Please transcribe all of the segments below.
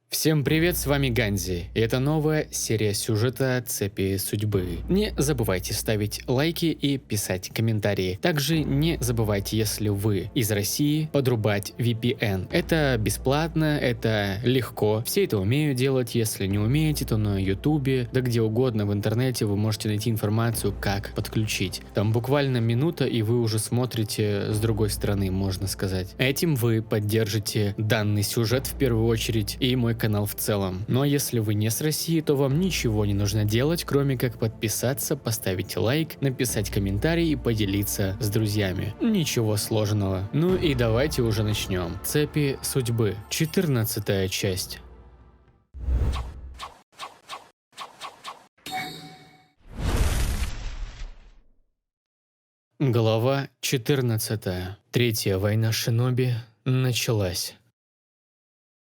Всем привет, с вами Ганзи, и это новая серия сюжета «Цепи судьбы». Не забывайте ставить лайки и писать комментарии. Также не забывайте, если вы из России, подрубать VPN. Это бесплатно, это легко, все это умеют делать. Если не умеете, то на ютубе, да где угодно в интернете вы можете найти информацию, как подключить. Там буквально минута, и вы уже смотрите с другой стороны, можно сказать. Этим вы поддержите данный сюжет в первую очередь и мой канал в целом. Но если вы не с России, то вам ничего не нужно делать, кроме как подписаться, поставить лайк, написать комментарий и поделиться с друзьями. Ничего сложного. Ну и давайте уже начнем. Цепи судьбы. 14 часть. Глава 14. Третья война шиноби началась.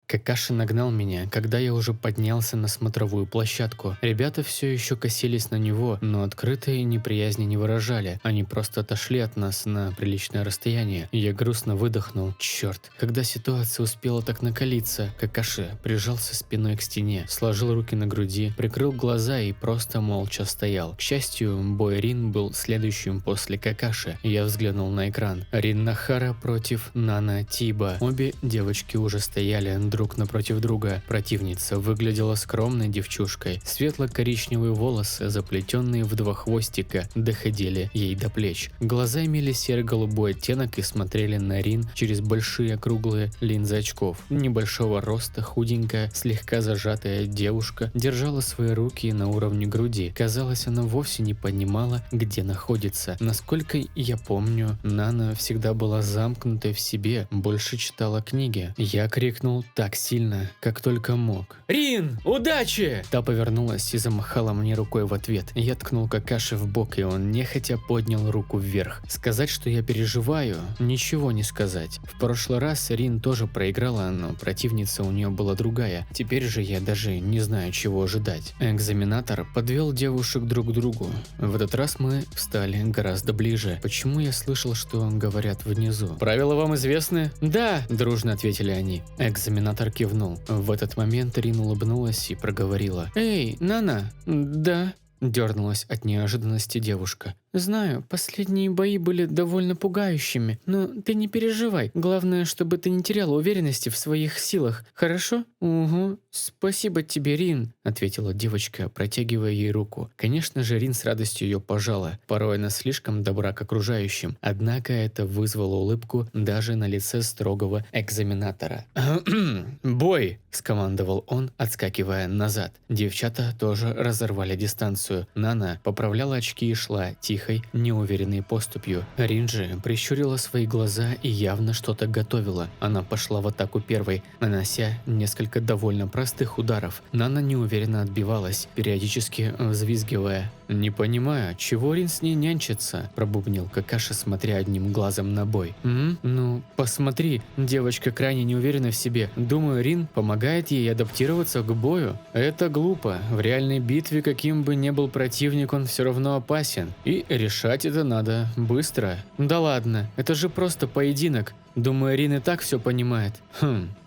Какаши нагнал меня, когда я уже поднялся на смотровую площадку. Ребята все еще косились на него, но открытой неприязни не выражали. Они просто отошли от нас на приличное расстояние. Я грустно выдохнул. Черт, когда ситуация успела так накалиться. Какаши прижался спиной к стене, сложил руки на груди, прикрыл глаза и просто молча стоял. К счастью, бой Рин был следующим после Какаши. Я взглянул на экран. Рин Нахара против Нана Тиба. Обе девочки уже стояли друг напротив друга. Противница выглядела скромной девчушкой. Светло-коричневые волосы, заплетенные в два хвостика, доходили ей до плеч. Глаза имели серо-голубой оттенок и смотрели на Рин через большие округлые линзы очков. Небольшого роста, худенькая, слегка зажатая девушка держала свои руки на уровне груди. Казалось, она вовсе не понимала, где находится. Насколько я помню, Нана всегда была замкнутой в себе, больше читала книги. Я крикнул так сильно, как только мог. «Рин, удачи!» Та повернулась и замахала мне рукой в ответ. Я ткнул Какаши в бок, и он нехотя поднял руку вверх. Сказать, что я переживаю, ничего не сказать. В прошлый раз Рин тоже проиграла, но противница у нее была другая. Теперь же я даже не знаю, чего ожидать. Экзаменатор подвел девушек друг к другу. В этот раз мы встали гораздо ближе. Почему я слышал, что говорят внизу? «Правила вам известны?» «Да», дружно ответили они. Экзаменатор кивнул. В этот момент Рин улыбнулась и проговорила. «Эй, Нана!» «Да», дернулась от неожиданности девушка. «Знаю, последние бои были довольно пугающими, но ты не переживай. Главное, чтобы ты не теряла уверенности в своих силах, хорошо?» «Угу, спасибо тебе, Рин», ответила девочка, протягивая ей руку. Конечно же, Рин с радостью ее пожала. Порой она слишком добра к окружающим, однако это вызвало улыбку даже на лице строгого экзаменатора. «Бой!» – скомандовал он, отскакивая назад. Девчата тоже разорвали дистанцию. Нана поправляла очки и шла тихой, неуверенной поступью. Рин же прищурила свои глаза и явно что-то готовила. Она пошла в атаку первой, нанося несколько довольно простых ударов. Нана неуверенно отбивалась, периодически взвизгивая. «Не понимаю, чего Рин с ней нянчится?» – пробубнил Какаши, смотря одним глазом на бой. «Ну, посмотри, девочка крайне не уверена в себе. Думаю, Рин помогает ей адаптироваться к бою. Это глупо. В реальной битве, каким бы ни был противник, он все равно опасен. И решать это надо быстро. Да ладно, это же просто поединок. Думаю, Рин и так все понимает».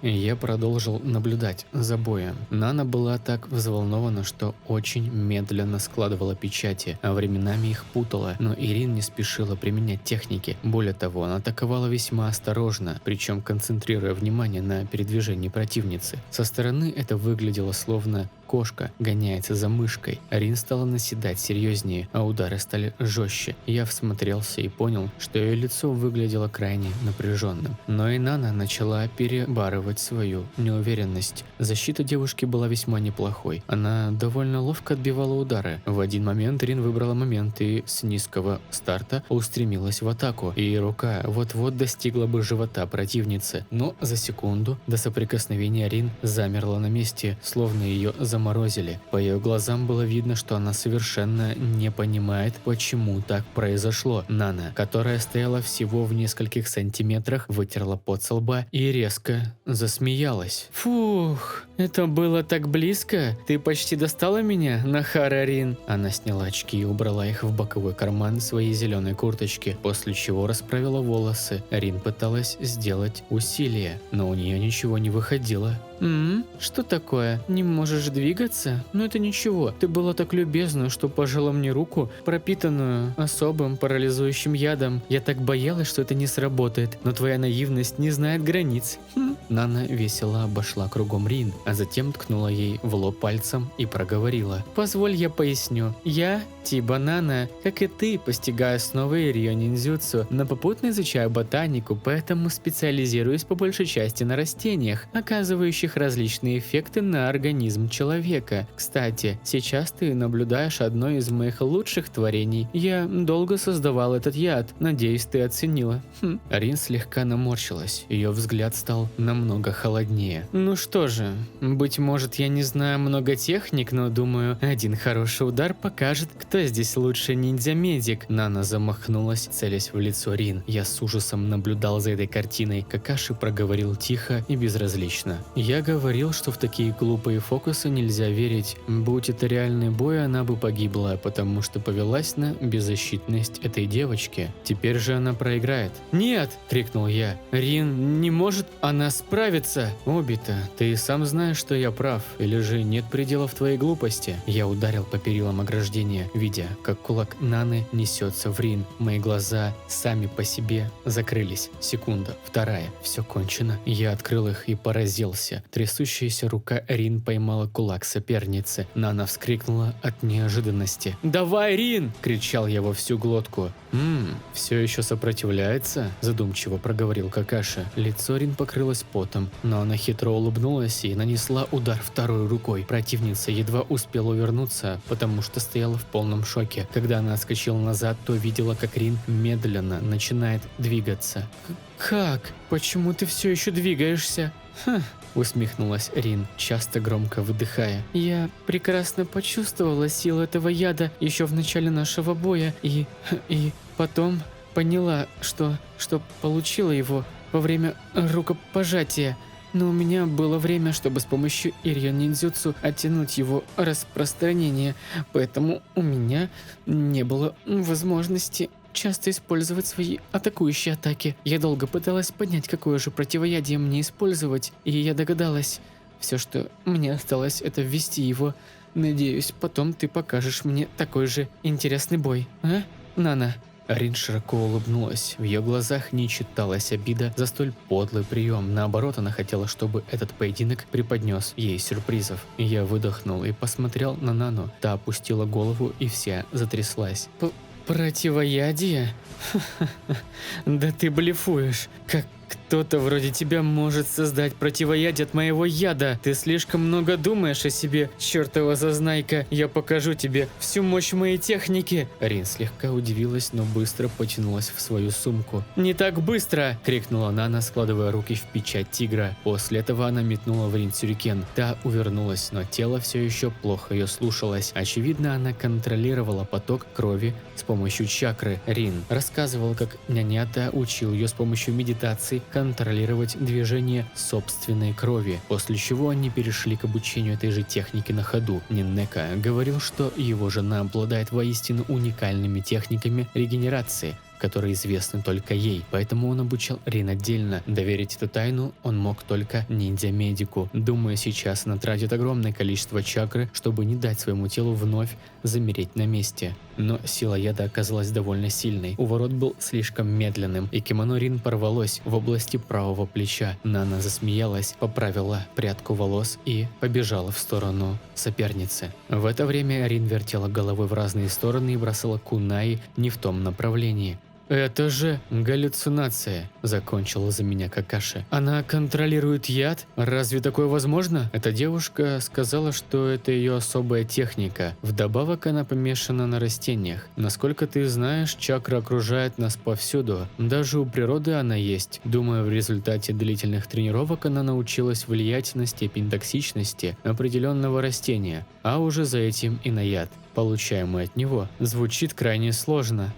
Я продолжил наблюдать за боем. Нана была так взволнована, что очень медленно складывала печати, а временами их путала, но Ирин не спешила применять техники. Более того, она атаковала весьма осторожно, причем концентрируя внимание на передвижении противницы. Со стороны это выглядело словно кошка гоняется за мышкой. Рин стала наседать серьезнее, а удары стали жестче. Я всмотрелся и понял, что ее лицо выглядело крайне напряженным. Но и Нана начала перебарывать свою неуверенность. Защита девушки была весьма неплохой. Она довольно ловко отбивала удары. В один момент Рин выбрала момент и с низкого старта устремилась в атаку. И рука вот-вот достигла бы живота противницы. Но за секунду до соприкосновения Рин замерла на месте, словно ее заморозили. По ее глазам было видно, что она совершенно не понимает, почему так произошло. Нана, которая стояла всего в нескольких сантиметрах, вытерла пот со лба и резко засмеялась. «Фух!» Это было так близко. Ты почти достала меня, Нахара Рин. Она сняла очки и убрала их в боковой карман своей зеленой курточки, после чего расправила волосы. Рин пыталась сделать усилие, но у нее ничего не выходило. Что такое? Не можешь двигаться? Ну это ничего. Ты была так любезна, что пожала мне руку, пропитанную особым парализующим ядом. Я так боялась, что это не сработает, но твоя наивность не знает границ. Нана весело обошла кругом Рин, а затем ткнула ей в лоб пальцем и проговорила. Позволь я поясню. Я, Тиба Нана, как и ты, постигаю основы Рьё ниндзюцу, но попутно изучаю ботанику, поэтому специализируюсь по большей части на растениях, оказывающих различные эффекты на организм человека. Кстати, сейчас ты наблюдаешь одно из моих лучших творений. Я долго создавал этот яд, надеюсь, ты оценила. Рин слегка наморщилась, ее взгляд стал намного холоднее. Ну что же, быть может, я не знаю много техник, но думаю, один хороший удар покажет, кто здесь лучший ниндзя-медик. Нана замахнулась, целясь в лицо Рин. Я с ужасом наблюдал за этой картиной. Какаши проговорил тихо и безразлично. Я говорил, что в такие глупые фокусы нельзя верить. Будь это реальный бой, она бы погибла, потому что повелась на беззащитность этой девочки. Теперь же она проиграет. «Нет!» – крикнул я. «Рин не может, она справится!» «Обита, ты сам знаешь, что я прав, или же нет предела в твоей глупости?» Я ударил по перилам ограждения, видя, как кулак Наны несется в Рин. Мои глаза сами по себе закрылись. Секунда, вторая, все кончено. Я открыл их и поразился. Трясущаяся рука Рин поймала кулак соперницы. Нана вскрикнула от неожиданности. «Давай, Рин!» – кричал я во всю глотку. Все еще сопротивляется?» – задумчиво проговорил Какаши. Лицо Рин покрылось потом, но она хитро улыбнулась и нанесла удар второй рукой. Противница едва успела увернуться, потому что стояла в полном шоке. Когда она отскочила назад, то видела, как Рин медленно начинает двигаться. «Как? Почему ты все еще двигаешься?» Усмехнулась Рин, часто громко выдыхая. «Я прекрасно почувствовала силу этого яда еще в начале нашего боя и потом поняла, что получила его во время рукопожатия. Но у меня было время, чтобы с помощью Ирьё ниндзюцу оттянуть его распространение, поэтому у меня не было возможности часто использовать свои атакующие атаки. Я долго пыталась понять, какое же противоядие мне использовать, и я догадалась. Все, что мне осталось, это ввести его. Надеюсь, потом ты покажешь мне такой же интересный бой, а, Нана?» Рин широко улыбнулась. В ее глазах не читалась обида за столь подлый прием. Наоборот, она хотела, чтобы этот поединок преподнес ей сюрпризов. Я выдохнул и посмотрел на Нану. Та опустила голову и вся затряслась. «Противоядие? Да ты блефуешь. Как кто-то вроде тебя может создать противоядие от моего яда? Ты слишком много думаешь о себе, чертова зазнайка. Я покажу тебе всю мощь моей техники!» Рин слегка удивилась, но быстро потянулась в свою сумку. «Не так быстро!» – крикнула Нана, складывая руки в печать тигра. После этого она метнула в Рин сюрикен. Та увернулась, но тело все еще плохо ее слушалось. Очевидно, она контролировала поток крови с помощью чакры. Рин рассказывал, как нянята учил ее с помощью медитации контролировать движение собственной крови, после чего они перешли к обучению этой же техники на ходу. Ниннека говорил, что его жена обладает воистину уникальными техниками регенерации, которые известны только ей, поэтому он обучал Рин отдельно. Доверить эту тайну он мог только ниндзя-медику. Думаю, сейчас она тратит огромное количество чакры, чтобы не дать своему телу вновь замереть на месте. Но сила яда оказалась довольно сильной. Уворот был слишком медленным, и кимоно Рин порвалось в области правого плеча. Нана засмеялась, поправила прядку волос и побежала в сторону соперницы. В это время Рин вертела головой в разные стороны и бросала кунаи не в том направлении. «Это же галлюцинация», – закончила за меня Какаши. «Она контролирует яд? Разве такое возможно?» Эта девушка сказала, что это ее особая техника. Вдобавок она помешана на растениях. Насколько ты знаешь, чакра окружает нас повсюду. Даже у природы она есть. Думаю, в результате длительных тренировок она научилась влиять на степень токсичности определенного растения, а уже за этим и на яд. получаемый от него, звучит крайне сложно.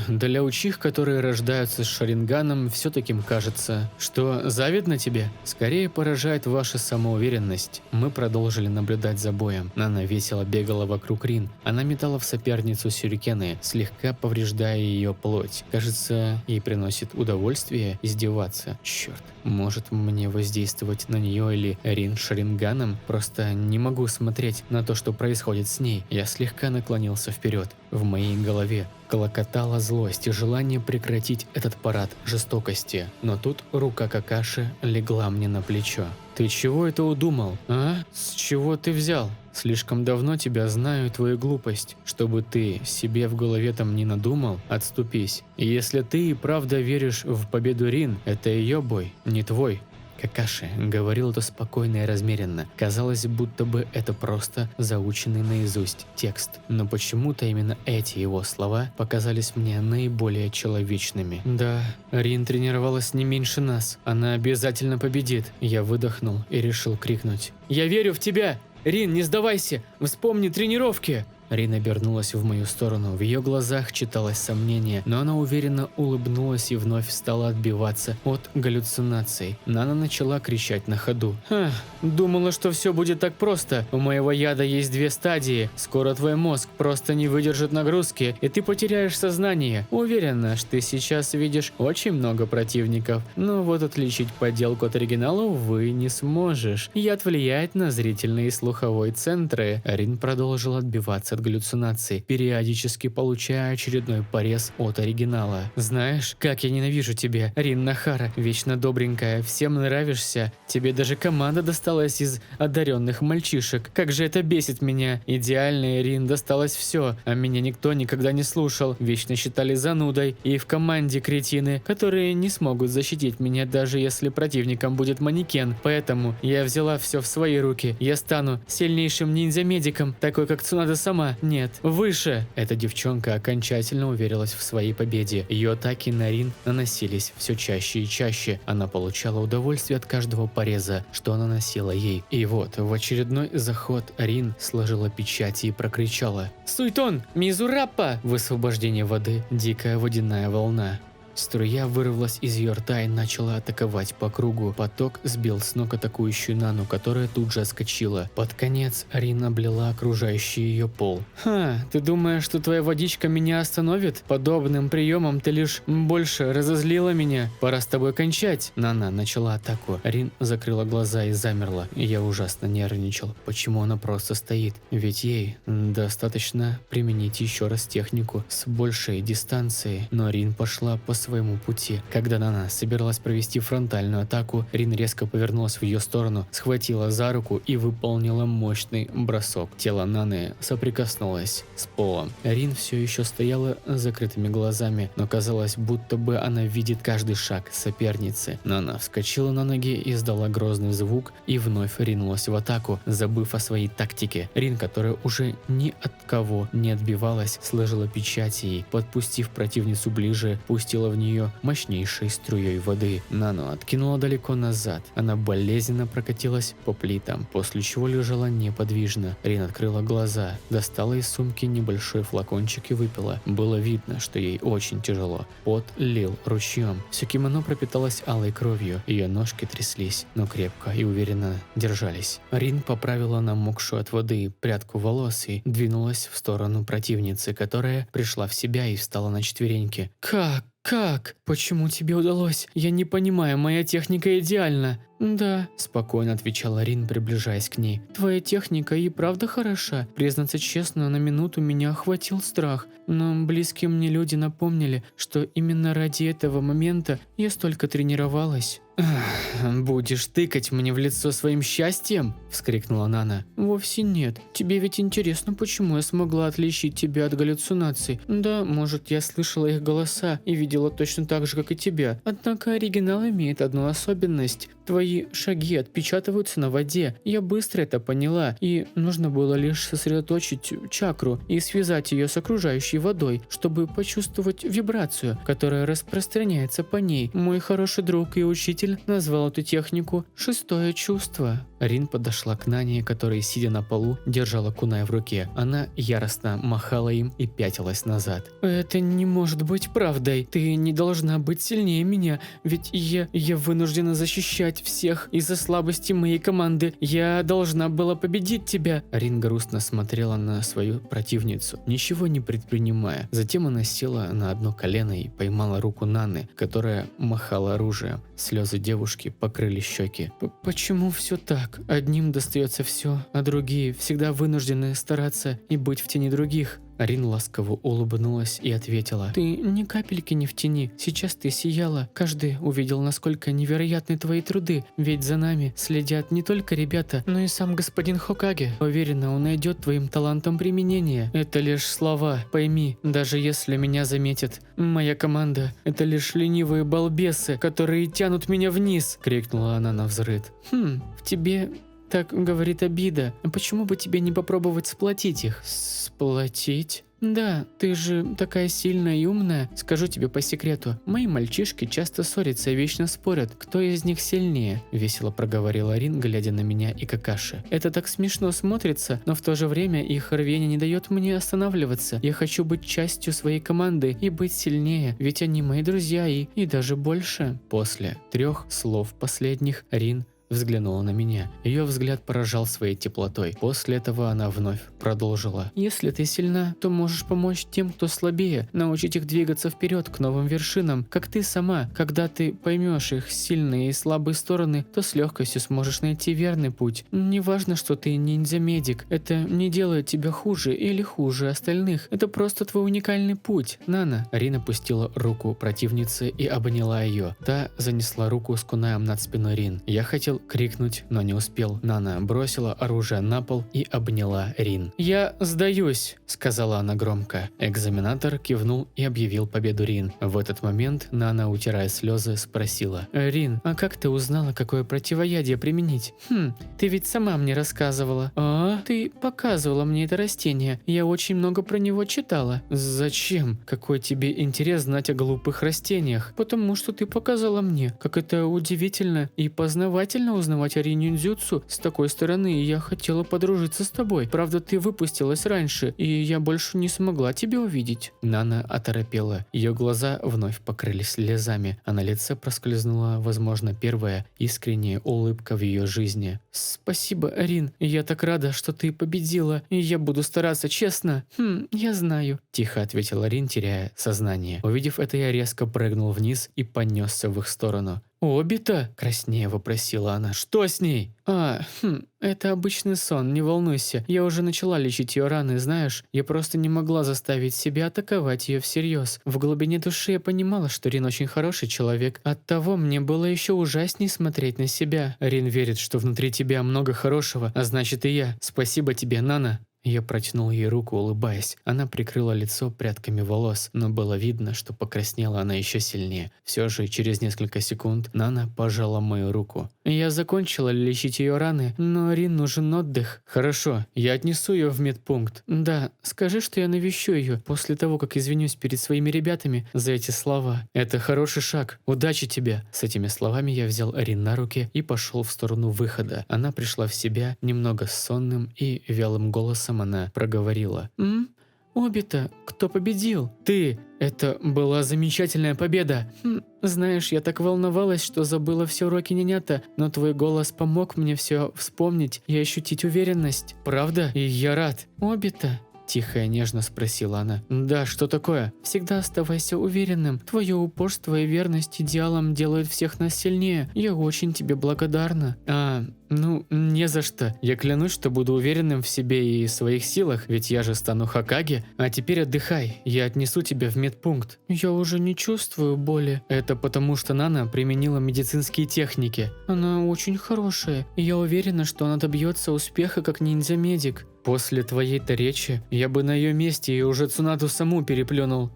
Для учих, которые рождаются с шаринганом, все таким кажется. Что, завидно тебе? Скорее поражает ваша самоуверенность. Мы продолжили наблюдать за боем. Нана весело бегала вокруг Рин. Она метала в соперницу сюрикены, слегка повреждая ее плоть. Кажется, ей приносит удовольствие издеваться. Черт, может мне воздействовать на нее или Рин шаринганом? Просто не могу смотреть на то, что происходит с ней. Я слегка наклонился вперед. В моей голове клокотала злость и желание прекратить этот парад жестокости. Но тут рука Какаши легла мне на плечо. «Ты чего это удумал, а? С чего ты взял? Слишком давно тебя знаю и твою глупость. Чтобы ты себе в голове там не надумал, отступись. И если ты и правда веришь в победу Рин, это ее бой, не твой». Какаши говорил это спокойно и размеренно. Казалось, будто бы это просто заученный наизусть текст. Но почему-то именно эти его слова показались мне наиболее человечными. «Да, Рин тренировалась не меньше нас. Она обязательно победит». Я выдохнул и решил крикнуть: «Я верю в тебя! Рин, не сдавайся! Вспомни тренировки!» Рин обернулась в мою сторону, в ее глазах читалось сомнение, но она уверенно улыбнулась и вновь стала отбиваться от галлюцинаций. Нана начала кричать на ходу: думала, что все будет так просто. У моего яда есть 2 стадии. Скоро твой мозг просто не выдержит нагрузки, и ты потеряешь сознание. Уверена, что ты сейчас видишь очень много противников, но вот отличить подделку от оригинала, увы, не сможешь. Яд влияет на зрительные и слуховые центры». Рин продолжила отбиваться от галлюцинаций, периодически получая очередной порез от оригинала. «Знаешь, как я ненавижу тебя, Рин Нахара, вечно добренькая, всем нравишься. Тебе даже команда досталась из одаренных мальчишек. Как же это бесит меня. Идеальная Рин досталось все, а меня никто никогда не слушал. Вечно считали занудой, и в команде кретины, которые не смогут защитить меня, даже если противником будет манекен. Поэтому я взяла все в свои руки. Я стану сильнейшим ниндзя-медиком, такой как Цунада сама. Нет, выше!» Эта девчонка окончательно уверилась в своей победе. Ее атаки на Рин наносились все чаще и чаще. Она получала удовольствие от каждого пореза, что наносила ей. И вот, в очередной заход Рин сложила печати и прокричала: «Суйтон! Мизураппа!» Высвобождение воды, дикая водяная волна. Струя вырвалась из ее рта и начала атаковать по кругу. Поток сбил с ног атакующую Нану, которая тут же отскочила. Под конец Рин облила окружающий ее пол. Ты думаешь, что твоя водичка меня остановит? Подобным приемом ты лишь больше разозлила меня. Пора с тобой кончать». Нана начала атаку. Рин закрыла глаза и замерла. Я ужасно нервничал. Почему она просто стоит? Ведь ей достаточно применить еще раз технику с большей дистанцией. Но Рин пошла по своему пути. Когда Нана собиралась провести фронтальную атаку, Рин резко повернулась в ее сторону, схватила за руку и выполнила мощный бросок. Тело Наны соприкоснулось с полом. Рин все еще стояла с закрытыми глазами, но казалось, будто бы она видит каждый шаг соперницы. Нана вскочила на ноги, издала грозный звук и вновь ринулась в атаку, забыв о своей тактике. Рин, которая уже ни от кого не отбивалась, сложила печати и, подпустив противницу ближе, пустила в нее мощнейшей струей воды. Нану откинула далеко назад. Она болезненно прокатилась по плитам, после чего лежала неподвижно. Рин открыла глаза, достала из сумки небольшой флакончик и выпила. Было видно, что ей очень тяжело. Пот лил ручьем. Все кимоно пропиталось алой кровью. Ее ножки тряслись, но крепко и уверенно держались. Рин поправила намокшую от воды прядку волос и двинулась в сторону противницы, которая пришла в себя и встала на четвереньки. «Как? Почему тебе удалось? Я не понимаю, моя техника идеальна». «Да», – спокойно отвечала Рин, приближаясь к ней. «Твоя техника и правда хороша. Признаться честно, на минуту меня охватил страх. Но близкие мне люди напомнили, что именно ради этого момента я столько тренировалась». «Будешь тыкать мне в лицо своим счастьем?» – вскрикнула Нана. «Вовсе нет. Тебе ведь интересно, почему я смогла отличить тебя от галлюцинаций. Да, может, я слышала их голоса и видела точно так же, как и тебя. Однако оригинал имеет одну особенность. Твои шаги отпечатываются на воде. Я быстро это поняла, и нужно было лишь сосредоточить чакру и связать ее с окружающей водой, чтобы почувствовать вибрацию, которая распространяется по ней. Мой хороший друг и учитель Учитель назвал эту технику «шестое чувство». Рин подошла к Нане, которая, сидя на полу, держала кунай в руке. Она яростно махала им и пятилась назад. «Это не может быть правдой. Ты не должна быть сильнее меня, ведь я вынуждена защищать всех из-за слабости моей команды. Я должна была победить тебя». Рин грустно смотрела на свою противницу, ничего не предпринимая. Затем она села на одно колено и поймала руку Наны, которая махала оружием. Слезы девушки покрыли щеки. «Почему все так? Одним достается все, а другие всегда вынуждены стараться и быть в тени других». Рин ласково улыбнулась и ответила: «Ты ни капельки не в тени. Сейчас ты сияла. Каждый увидел, насколько невероятны твои труды. Ведь за нами следят не только ребята, но и сам господин Хокаге. Уверена, он найдет твоим талантам применение. Это лишь слова. Пойми, даже если меня заметят, моя команда – это лишь ленивые балбесы, которые тянут меня вниз», – крикнула она навзрыд. «В тебе так говорит обида. Почему бы тебе не попробовать сплотить их?» «Сплотить?» «Да, ты же такая сильная и умная. Скажу тебе по секрету, мои мальчишки часто ссорятся и вечно спорят, кто из них сильнее», – весело проговорила Рин, глядя на меня и Какаши. «Это так смешно смотрится, но в то же время их рвение не дает мне останавливаться. Я хочу быть частью своей команды и быть сильнее, ведь они мои друзья и даже больше». После 3 слов последних Рин взглянула на меня. Ее взгляд поражал своей теплотой. После этого она вновь продолжила: «Если ты сильна, то можешь помочь тем, кто слабее, научить их двигаться вперед к новым вершинам, как ты сама. Когда ты поймешь их сильные и слабые стороны, то с легкостью сможешь найти верный путь. Неважно, что ты ниндзя-медик, это не делает тебя хуже или хуже остальных. Это просто твой уникальный путь, Нана». Рин опустила руку противницы и обняла ее. Та занесла руку с кунаем над спиной Рин. Я хотел крикнуть, но не успел. Нана бросила оружие на пол и обняла Рин. «Я сдаюсь», — сказала она громко. Экзаменатор кивнул и объявил победу Рин. В этот момент Нана, утирая слезы, спросила: «Рин, а как ты узнала, какое противоядие применить?» «Ты ведь сама мне рассказывала». «А? Ты показывала мне это растение. Я очень много про него читала». «Зачем? Какой тебе интерес знать о глупых растениях?» «Потому что ты показала мне, как это удивительно и познавательно узнавать о риньюнзюцу с такой стороны, и я хотела подружиться с тобой. Правда, ты выпустилась раньше, и я больше не смогла тебя увидеть». Нана оторопела. Ее глаза вновь покрылись слезами, а на лице проскользнула, возможно, первая искренняя улыбка в ее жизни. «Спасибо, Рин. Я так рада, что ты победила, и я буду стараться, честно». «Я знаю», – тихо ответила Рин, теряя сознание. Увидев это, я резко прыгнул вниз и понесся в их сторону. «Обита?» – краснея вопросила она. «Что с ней?» Это обычный сон, не волнуйся. Я уже начала лечить ее раны, знаешь. Я просто не могла заставить себя атаковать ее всерьез. В глубине души я понимала, что Рин очень хороший человек. Оттого мне было еще ужаснее смотреть на себя. Рин верит, что внутри тебя много хорошего, а значит и я. Спасибо тебе, Нана». Я протянул ей руку, улыбаясь. Она прикрыла лицо прядками волос, но было видно, что покраснела она еще сильнее. Все же через несколько секунд Нана пожала мою руку. «Я закончила лечить ее раны, но Рин нужен отдых». «Хорошо, я отнесу ее в медпункт». «Да, скажи, что я навещу ее после того, как извинюсь перед своими ребятами за эти слова». «Это хороший шаг. Удачи тебе». С этими словами я взял Рин на руки и пошел в сторону выхода. Она пришла в себя немного сонным и вялым голосом она проговорила: «Обита, кто победил?» «Ты! Это была замечательная победа!» «Знаешь, я так волновалась, что забыла все уроки нянята, но твой голос помог мне все вспомнить и ощутить уверенность». «Правда? И я рад!» «Обита?» – тихо и нежно спросила она. «Да, что такое?» «Всегда оставайся уверенным. Твое упорство и верность идеалам делают всех нас сильнее. Я очень тебе благодарна». Не за что. Я клянусь, что буду уверенным в себе и своих силах, ведь я же стану Хокаге. А теперь отдыхай, я отнесу тебя в медпункт». «Я уже не чувствую боли». «Это потому, что Нана применила медицинские техники». «Она очень хорошая, и я уверена, что она добьется успеха как ниндзя-медик». «После твоей-то речи я бы на ее месте и уже Цунаду саму переплюнул».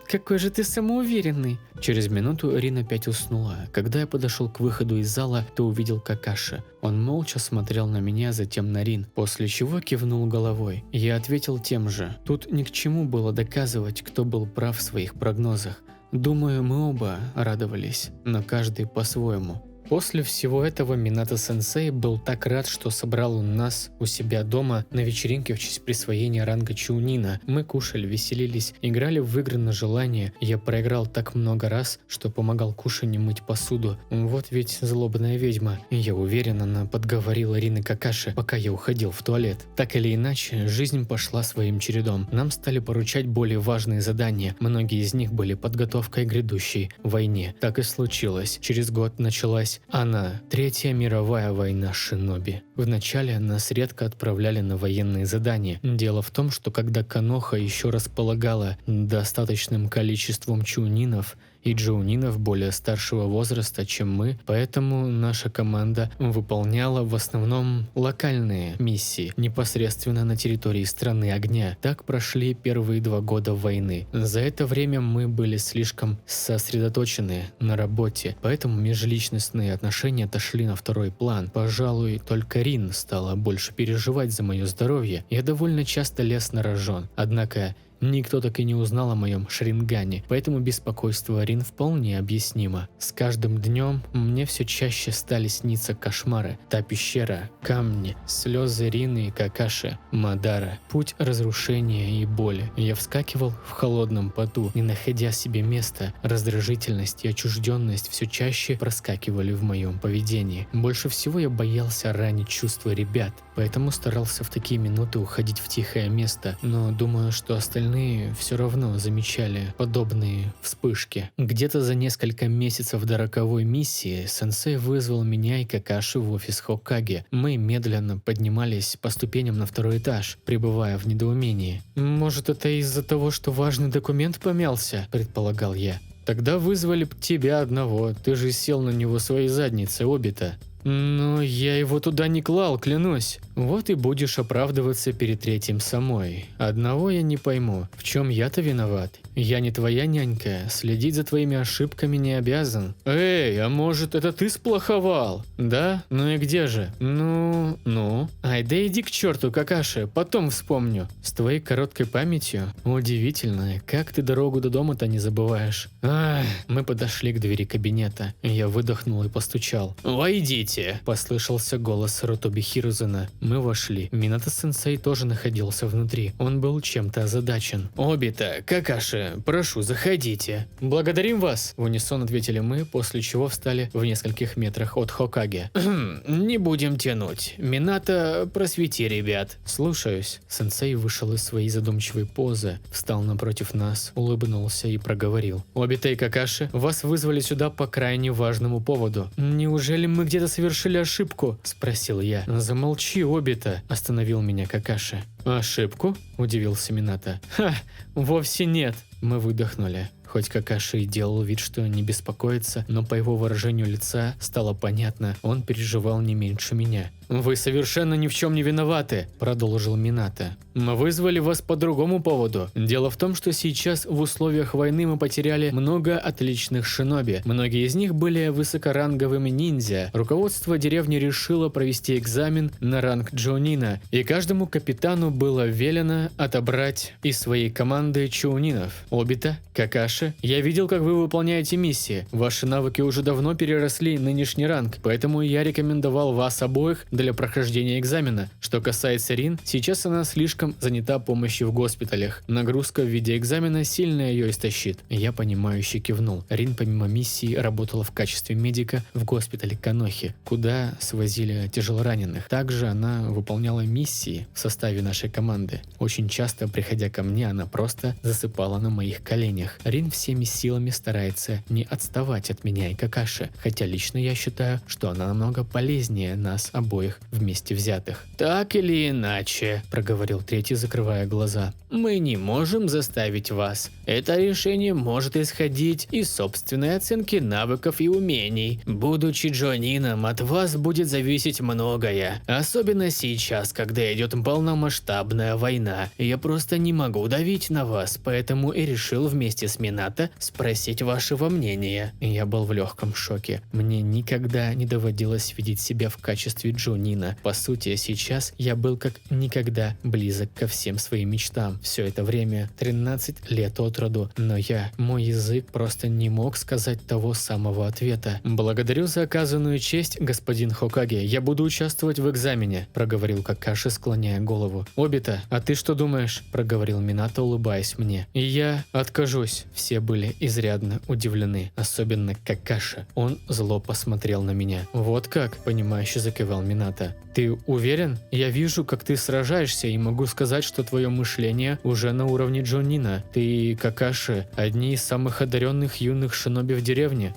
Какой же ты самоуверенный». Через минуту Рин опять уснула. Когда я подошел к выходу из зала, то увидел Какаши. Он молча смотрел на меня, затем на Рин, после чего кивнул головой. Я ответил тем же. Тут ни к чему было доказывать, кто был прав в своих прогнозах. Думаю, мы оба радовались, но каждый по-своему. После всего этого Минато-сенсей был так рад, что собрал нас у себя дома на вечеринке в честь присвоения ранга Чунина. Мы кушали, веселились, играли в игры на желание. Я проиграл так много раз, что помогал Кушане мыть посуду. Вот ведь злобная ведьма. Я уверен, она подговорила Рин и Какаши, пока я уходил в туалет. Так или иначе, жизнь пошла своим чередом. Нам стали поручать более важные задания. Многие из них были подготовкой к грядущей войне. Так и случилось. Через год началась она, Третья мировая война шиноби. Вначале нас редко отправляли на военные задания. Дело в том, что когда Коноха еще располагала достаточным количеством чунинов и джоунинов более старшего возраста, чем мы, поэтому наша команда выполняла в основном локальные миссии непосредственно на территории страны огня. Так прошли первые 2 года войны. За это время мы были слишком сосредоточены на работе, поэтому межличностные отношения отошли на второй план. Пожалуй, только Рин стала больше переживать за мое здоровье. Я довольно часто лез на рожон, однако никто так и не узнал о моем Шарингане, поэтому беспокойство Рин вполне объяснимо. С каждым днем мне все чаще стали сниться кошмары. Та пещера, камни, слезы Рины и Какаши, Мадара, путь разрушения и боли. Я вскакивал в холодном поту, не находя себе места. Раздражительность и отчужденность все чаще проскакивали в моем поведении. Больше всего я боялся ранить чувства ребят, поэтому старался в такие минуты уходить в тихое место, но думаю, что остальные все равно замечали подобные вспышки. Где-то за несколько месяцев до роковой миссии сенсей вызвал меня и Какаши в офис Хокаге. Мы медленно поднимались по ступеням на 2-й этаж, пребывая в недоумении. «Может, это из-за того, что важный документ помялся?» – предполагал я. «Тогда вызвали б тебя одного, ты же сел на него своей задницей, Обита». «Но я его туда не клал, клянусь». «Вот и будешь оправдываться перед третьим самой. Одного я не пойму, в чем я-то виноват? Я не твоя нянька, следить за твоими ошибками не обязан». «Эй, а может, это ты сплоховал?» «Да? Ну и где же?» «Ну? Ай, да иди к черту, Какаши, потом вспомню». «С твоей короткой памятью? Удивительно, как ты дорогу до дома-то не забываешь?» Мы подошли к двери кабинета. Я выдохнул и постучал. «Войдите!» – послышался голос Рутоби Хирузена. Мы вошли. Минато-сенсей тоже находился внутри. Он был чем-то озадачен. «Обита, Какаши, прошу, заходите». «Благодарим вас!» – в унисон ответили мы, после чего встали в нескольких метрах от Хокаге. «Не будем тянуть. Минато, просвети ребят». «Слушаюсь». Сенсей вышел из своей задумчивой позы, встал напротив нас, улыбнулся и проговорил. «Обита и Какаши, вас вызвали сюда по крайне важному поводу». «Неужели мы где-то совершили ошибку?» – спросил я. «Замолчи, Обита», – остановил меня Какаши. «Ошибку?» – удивился Минато. Вовсе нет». Мы выдохнули. Хоть Какаши и делал вид, что не беспокоится, но по его выражению лица стало понятно, он переживал не меньше меня. «Вы совершенно ни в чем не виноваты», – продолжил Минато. «Мы вызвали вас по другому поводу. Дело в том, что сейчас в условиях войны мы потеряли много отличных шиноби. Многие из них были высокоранговыми ниндзя. Руководство деревни решило провести экзамен на ранг джоунина, и каждому капитану было велено отобрать из своей команды чоунинов. Обита, Какаши, я видел, как вы выполняете миссии. Ваши навыки уже давно переросли нынешний ранг, поэтому я рекомендовал вас обоих для прохождения экзамена. Что касается Рин, сейчас она слишком занята помощью в госпиталях. Нагрузка в виде экзамена сильно ее истощит». Я понимающе кивнул. Рин помимо миссии работала в качестве медика в госпитале Конохи, куда свозили тяжелораненых. Также она выполняла миссии в составе нашей команды. Очень часто, приходя ко мне, она просто засыпала на моих коленях. Рин всеми силами старается не отставать от меня и Какаши, хотя лично я считаю, что она намного полезнее нас обоих вместе взятых. «Так или иначе», – проговорил третий, закрывая глаза, – «мы не можем заставить вас. Это решение может исходить из собственной оценки навыков и умений. Будучи джонином, от вас будет зависеть многое. Особенно сейчас, когда идет полномасштабная война. Я просто не могу давить на вас, поэтому и решил вместе с Минато Минато спросить вашего мнения». Я был в легком шоке. Мне никогда не доводилось видеть себя в качестве Джонина. По сути, сейчас я был как никогда близок ко всем своим мечтам. Все это время, 13 лет от роду, но мой язык просто не мог сказать того самого ответа. «Благодарю за оказанную честь, господин Хокаге. Я буду участвовать в экзамене», – проговорил Какаши, склоняя голову. «Обита, а ты что думаешь?» – проговорил Минато, улыбаясь мне. «Я откажусь». Все были изрядно удивлены, особенно Какаши. Он зло посмотрел на меня. «Вот как?» – понимающе закивал Минато. «Ты уверен? Я вижу, как ты сражаешься, и могу сказать, что твое мышление уже на уровне Джонина. Ты и Какаши – одни из самых одаренных юных шиноби в деревне».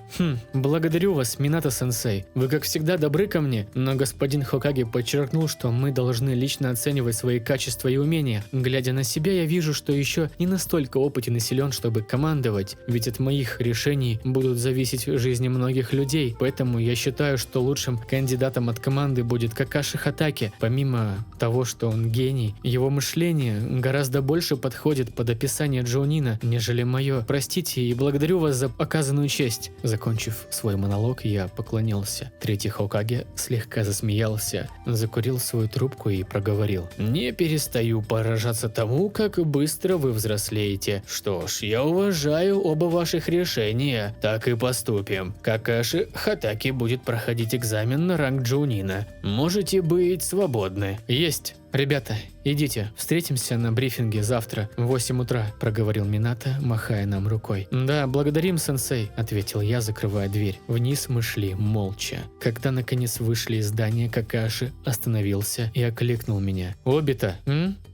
Благодарю вас, Минато-сенсей. Вы, как всегда, добры ко мне, но господин Хокаге подчеркнул, что мы должны лично оценивать свои качества и умения. Глядя на себя, я вижу, что еще не настолько опытен и силен, чтобы командовать, ведь от моих решений будут зависеть жизни многих людей, поэтому я считаю, что лучшим кандидатом от команды будет Какаши Хатаки. Помимо того, что он гений, его мышление гораздо больше подходит под описание Джонина, нежели мое. Простите и благодарю вас за оказанную честь. Закончив свой монолог, я поклонился. Третий Хокаге слегка засмеялся, закурил свою трубку и проговорил: «Не перестаю поражаться тому, как быстро вы взрослеете. Что ж, я уважаю оба ваших решения. Так и поступим. Какаши Хатаки будет проходить экзамен на ранг Джонина. Можете быть свободны». «Есть. Ребята, идите, встретимся на брифинге завтра в 8 утра», – проговорил Минато, махая нам рукой. «Да, благодарим, сенсей», – ответил я, закрывая дверь. Вниз мы шли молча. Когда наконец вышли из здания, Какаши остановился и окликнул меня. «Обита,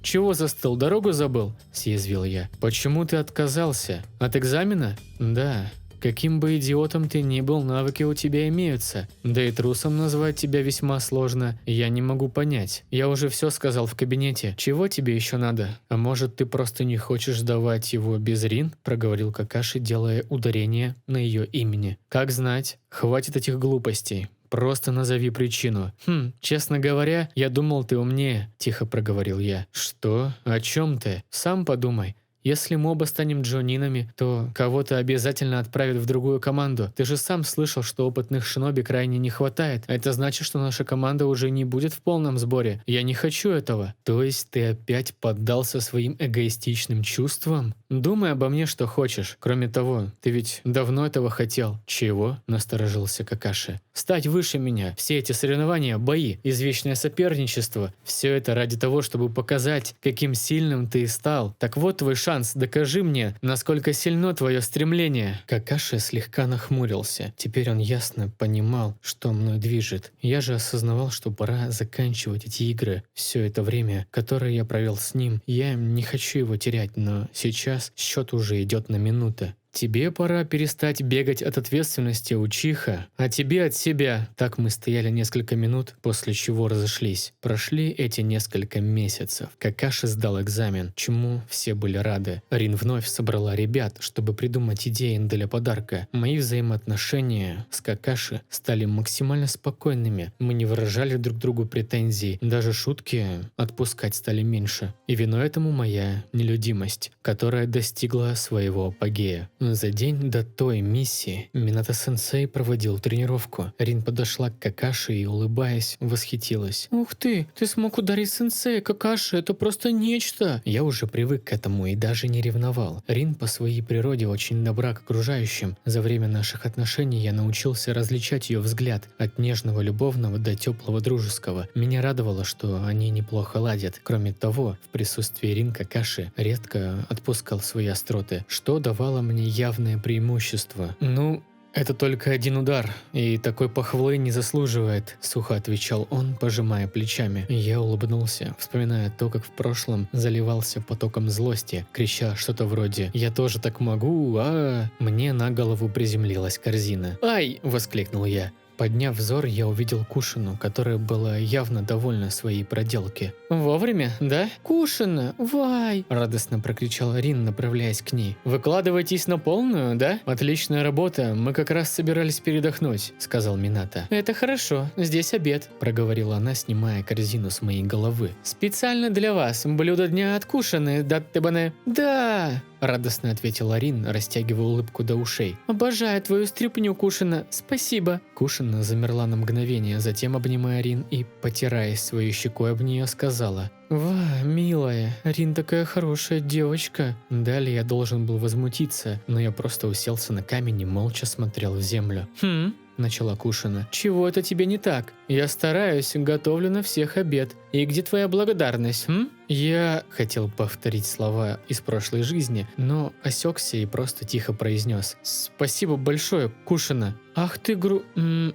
чего застыл, дорогу забыл?» – съязвил я. «Почему ты отказался? От экзамена?» «Да». Каким бы идиотом ты ни был, навыки у тебя имеются. Да и трусом назвать тебя весьма сложно. Я не могу понять. Я уже все сказал в кабинете. Чего тебе еще надо? А может, ты просто не хочешь сдавать его без Рин? Проговорил Какаши, делая ударение на ее имени. Как знать. Хватит этих глупостей. Просто назови причину. Честно говоря, я думал, ты умнее, тихо проговорил я. Что? О чем ты? Сам подумай. Если мы оба станем джонинами, то кого-то обязательно отправят в другую команду. Ты же сам слышал, что опытных шиноби крайне не хватает. Это значит, что наша команда уже не будет в полном сборе. Я не хочу этого. То есть ты опять поддался своим эгоистичным чувствам? Думай обо мне, что хочешь. Кроме того, ты ведь давно этого хотел. Чего? Насторожился Какаши. Стать выше меня. Все эти соревнования, бои, извечное соперничество. Все это ради того, чтобы показать, каким сильным ты стал. Так вот твой шанс. Докажи мне, насколько сильно твое стремление». Какаши слегка нахмурился. Теперь он ясно понимал, что мной движет. Я же осознавал, что пора заканчивать эти игры. Все это время, которое я провел с ним, я не хочу его терять, но сейчас счет уже идет на минуты. «Тебе пора перестать бегать от ответственности, Учиха, а тебе от себя». Так мы стояли несколько минут, после чего разошлись. Прошли эти несколько месяцев. Какаши сдал экзамен, чему все были рады. Рин вновь собрала ребят, чтобы придумать идеи для подарка. Мои взаимоотношения с Какаши стали максимально спокойными. Мы не выражали друг другу претензий, даже шутки отпускать стали меньше. И виной этому моя нелюдимость, которая достигла своего апогея. За день до той миссии Минато-сенсей проводил тренировку. Рин подошла к Какаши и, улыбаясь, восхитилась. «Ух ты смог ударить сенсея, Какаши, это просто нечто!» Я уже привык к этому и даже не ревновал. Рин по своей природе очень добра к окружающим. За время наших отношений я научился различать ее взгляд от нежного любовного до теплого дружеского. Меня радовало, что они неплохо ладят. Кроме того, в присутствии Рин Какаши редко отпускал свои остроты, что давало мне явное преимущество. «Ну, это только один удар, и такой похвалы не заслуживает», – сухо отвечал он, пожимая плечами. Я улыбнулся, вспоминая то, как в прошлом заливался потоком злости, крича что-то вроде «Я тоже так могу, а…» Мне на голову приземлилась корзина. «Ай!» – воскликнул я. Подняв взор, я увидел Кушину, которая была явно довольна своей проделки. «Вовремя, да? Кушина, вай!» – радостно прокричала Рин, направляясь к ней. «Выкладывайтесь на полную, да? Отличная работа, мы как раз собирались передохнуть», – сказал Минато. «Это хорошо, здесь обед», – проговорила она, снимая корзину с моей головы. «Специально для вас, блюдо дня от Кушины, даттебане». «Да!» – радостно ответила Рин, растягивая улыбку до ушей. «Обожаю твою стряпню, Кушина, спасибо!» Кушина замерла на мгновение, затем, обнимая Рин и, потираясь своей щекой об нее, сказала: «Ва, милая, Рин такая хорошая девочка». Далее я должен был возмутиться, но я просто уселся на камень и молча смотрел в землю. Начала Кушина. «Чего это тебе не так? Я стараюсь, готовлю на всех обед. И где твоя благодарность, Я хотел повторить слова из прошлой жизни, но осекся и просто тихо произнес: «Спасибо большое, Кушина». «Ах ты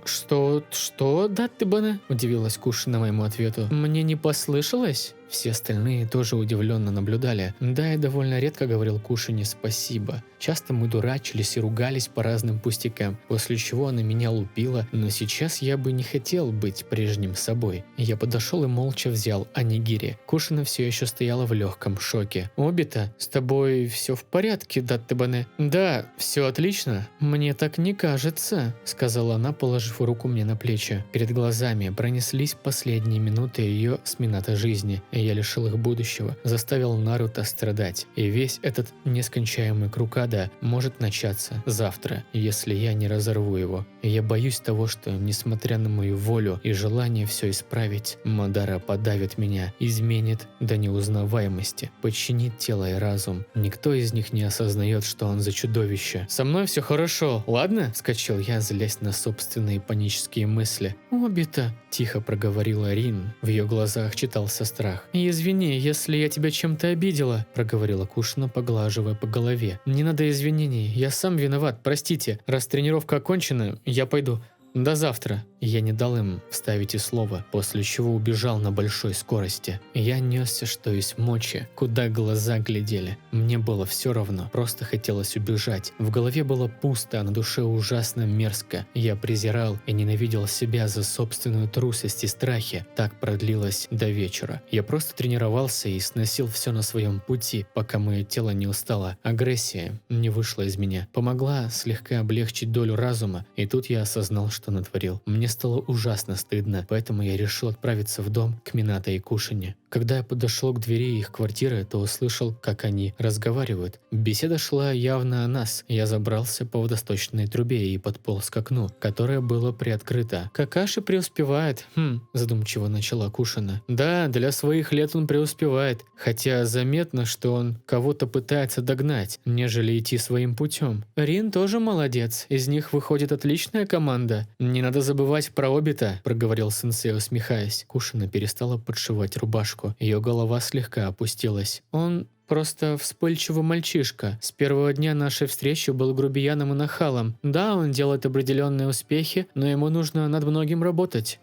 Что? Да ты бана?» – удивилась Кушина моему ответу. «Мне не послышалось?» Все остальные тоже удивленно наблюдали. Да, я довольно редко говорил Кушине спасибо. Часто мы дурачились и ругались по разным пустякам, после чего она меня лупила, но сейчас я бы не хотел быть прежним собой. Я подошел и молча взял онигири. Кушина все еще стояла в легком шоке. «Обита, с тобой все в порядке, Даттебане?» «Да, все отлично. Мне так не кажется», — сказала она, положив руку мне на плечи. Перед глазами пронеслись последние минуты ее с Минато жизни. Я лишил их будущего, заставил Наруто страдать. И весь этот нескончаемый круг ада может начаться завтра, если я не разорву его. Я боюсь того, что, несмотря на мою волю и желание все исправить, Мадара подавит меня, изменит до неузнаваемости, подчинит тело и разум. Никто из них не осознает, что он за чудовище. «Со мной все хорошо, ладно?» – вскочил я, злясь на собственные панические мысли. «Обита», – тихо проговорила Рин. В ее глазах читался страх. «Извини, если я тебя чем-то обидела», – проговорила Кушина, поглаживая по голове. «Не надо извинений, я сам виноват, простите. Раз тренировка окончена, я пойду. До завтра». Я не дал им вставить и слово, после чего убежал на большой скорости. Я несся, что есть мочи, куда глаза глядели. Мне было все равно, просто хотелось убежать. В голове было пусто, а на душе ужасно мерзко. Я презирал и ненавидел себя за собственную трусость и страхи. Так продлилось до вечера. Я просто тренировался и сносил все на своем пути, пока мое тело не устало. Агрессия не вышла из меня. Помогла слегка облегчить долю разума, и тут я осознал, что натворил. Мне стало ужасно стыдно, поэтому я решил отправиться в дом к Минато и Кушине. Когда я подошел к двери их квартиры, то услышал, как они разговаривают. Беседа шла явно о нас. Я забрался по водосточной трубе и подполз к окну, которое было приоткрыто. «Какаши преуспевает», задумчиво начала Кушина. «Да, для своих лет он преуспевает, хотя заметно, что он кого-то пытается догнать, нежели идти своим путем. Рин тоже молодец, из них выходит отличная команда. Не надо забывать про Обита», – проговорил сенсей, усмехаясь. Кушина перестала подшивать рубашку. Ее голова слегка опустилась. «Он просто вспыльчивый мальчишка. С первого дня нашей встречи был грубияном и нахалом. Да, он делает определенные успехи, но ему нужно над многим работать».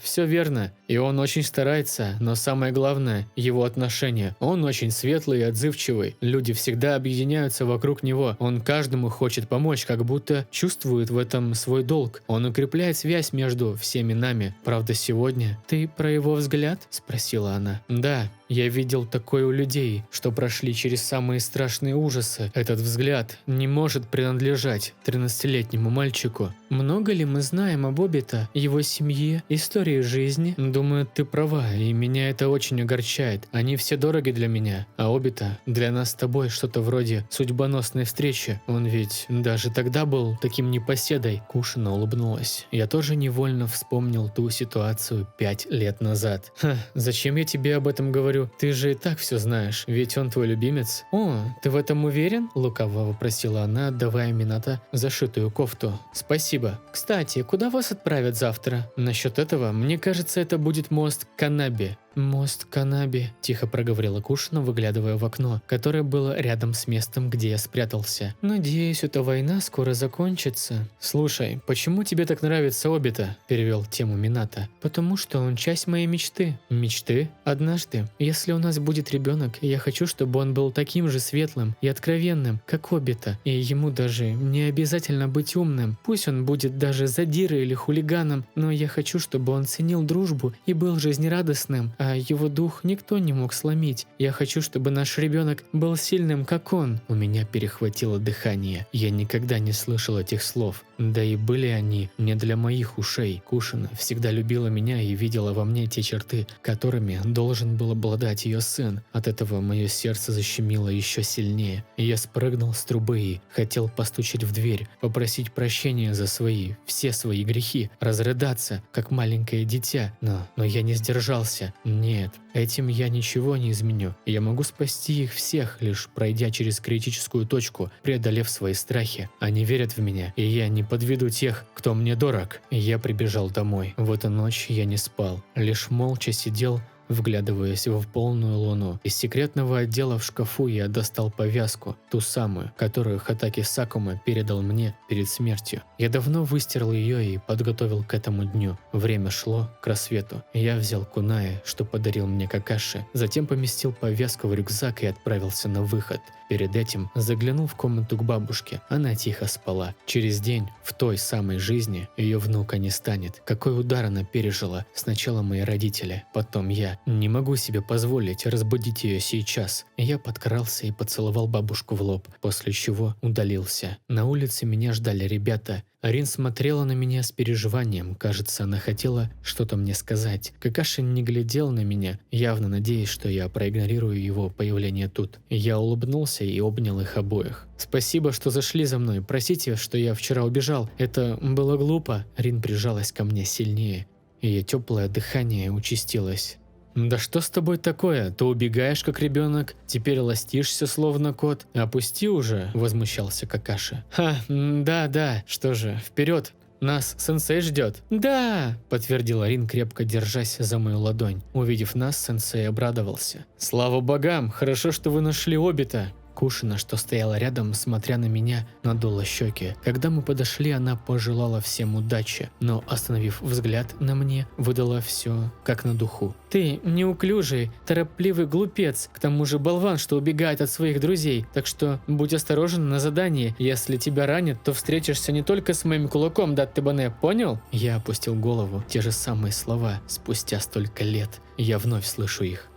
Все верно. И он очень старается, но самое главное – его отношения. Он очень светлый и отзывчивый. Люди всегда объединяются вокруг него. Он каждому хочет помочь, как будто чувствует в этом свой долг. Он укрепляет связь между всеми нами. Правда, сегодня… «Ты про его взгляд?» – спросила она. «Да. Я видел такое у людей, что прошли через самые страшные ужасы. Этот взгляд не может принадлежать 13-летнему мальчику. Много ли мы знаем об Обита, его семье, истории жизни? Думаю, ты права, и меня это очень огорчает. Они все дороги для меня, а Обита для нас с тобой что-то вроде судьбоносной встречи. Он ведь даже тогда был таким непоседой». Кушина улыбнулась. Я тоже невольно вспомнил ту ситуацию 5 лет назад. «Зачем я тебе об этом говорю? Ты же и так все знаешь, ведь он твой любимец». «О, ты в этом уверен?» – лукаво вопросила она, отдавая Минато зашитую кофту. «Спасибо. Кстати, куда вас отправят завтра?» «Насчет этого, мне кажется, это будет мост Канаби». «Мост Канаби», – тихо проговорила Кушина, выглядывая в окно, которое было рядом с местом, где я спрятался. «Надеюсь, эта война скоро закончится». «Слушай, почему тебе так нравится Обита?» – перевел тему Минато. «Потому что он часть моей мечты». «Мечты?» «Однажды, если у нас будет ребенок, я хочу, чтобы он был таким же светлым и откровенным, как Обита. И ему даже не обязательно быть умным. Пусть он будет даже задирой или хулиганом, но я хочу, чтобы он ценил дружбу и был жизнерадостным. а его дух никто не мог сломить. Я хочу, чтобы наш ребенок был сильным, как он». У меня перехватило дыхание. Я никогда не слышал этих слов. Да и были они не для моих ушей. Кушина всегда любила меня и видела во мне те черты, которыми должен был обладать ее сын. От этого мое сердце защемило еще сильнее. Я спрыгнул с трубы и хотел постучать в дверь, попросить прощения за все свои грехи, разрыдаться, как маленькое дитя. Но я не сдержался. Нет, этим я ничего не изменю. Я могу спасти их всех, лишь пройдя через критическую точку, преодолев свои страхи. Они верят в меня, и я не подведу тех, кто мне дорог. Я прибежал домой. В эту ночь я не спал, лишь молча сидел, вглядываясь в полную луну. Из секретного отдела в шкафу я достал повязку, ту самую, которую Хатаки Сакума передал мне перед смертью. Я давно выстирал ее и подготовил к этому дню. Время шло к рассвету. Я взял кунае, что подарил мне Какаши, затем поместил повязку в рюкзак и отправился на выход. Перед этим заглянул в комнату к бабушке. Она тихо спала. Через день, в той самой жизни, ее внука не станет. Какой удар она пережила. Сначала мои родители, потом я. Не могу себе позволить разбудить ее сейчас. Я подкрался и поцеловал бабушку в лоб, после чего удалился. На улице меня ждали ребята. Арин смотрела на меня с переживанием. Кажется, она хотела что-то мне сказать. Какаши не глядел на меня, явно надеясь, что я проигнорирую его появление тут. Я улыбнулся и обнял их обоих. «Спасибо, что зашли за мной. Простите, что я вчера убежал. Это было глупо». Арин прижалась ко мне сильнее. Ее теплое дыхание участилось. «Да что с тобой такое? Ты убегаешь как ребенок, теперь ластишься словно кот. Опусти уже», – возмущался Какаши. Да, что же, вперед, нас сенсей ждет». «Да», – подтвердил Арин, крепко держась за мою ладонь. Увидев нас, сенсей обрадовался. «Слава богам, хорошо, что вы нашли Обита». Кушина, что стояла рядом, смотря на меня, надула щеки. Когда мы подошли, она пожелала всем удачи, но, остановив взгляд на мне, выдала все как на духу. «Ты неуклюжий, торопливый глупец, к тому же болван, что убегает от своих друзей, так что будь осторожен на задании. Если тебя ранят, то встретишься не только с моим кулаком, Даттебане, понял?» Я опустил голову. Те же самые слова, спустя столько лет. Я вновь слышу их.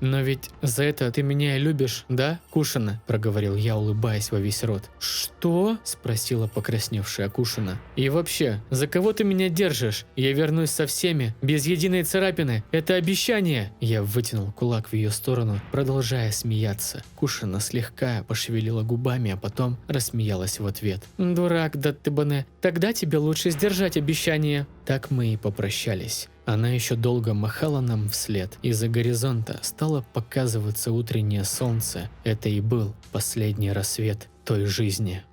«Но ведь за это ты меня и любишь, да, Кушина?» – проговорил я, улыбаясь во весь рот. «Что?» – спросила покрасневшая Кушина. «И вообще, за кого ты меня держишь? Я вернусь со всеми, без единой царапины. Это обещание!» Я вытянул кулак в ее сторону, продолжая смеяться. Кушина слегка пошевелила губами, а потом рассмеялась в ответ. «Дурак, Даттебане, тогда тебе лучше сдержать обещание». Так мы и попрощались. Она еще долго махала нам вслед. Из-за горизонта стало показываться утреннее солнце. Это и был последний рассвет той жизни.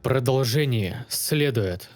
Продолжение следует.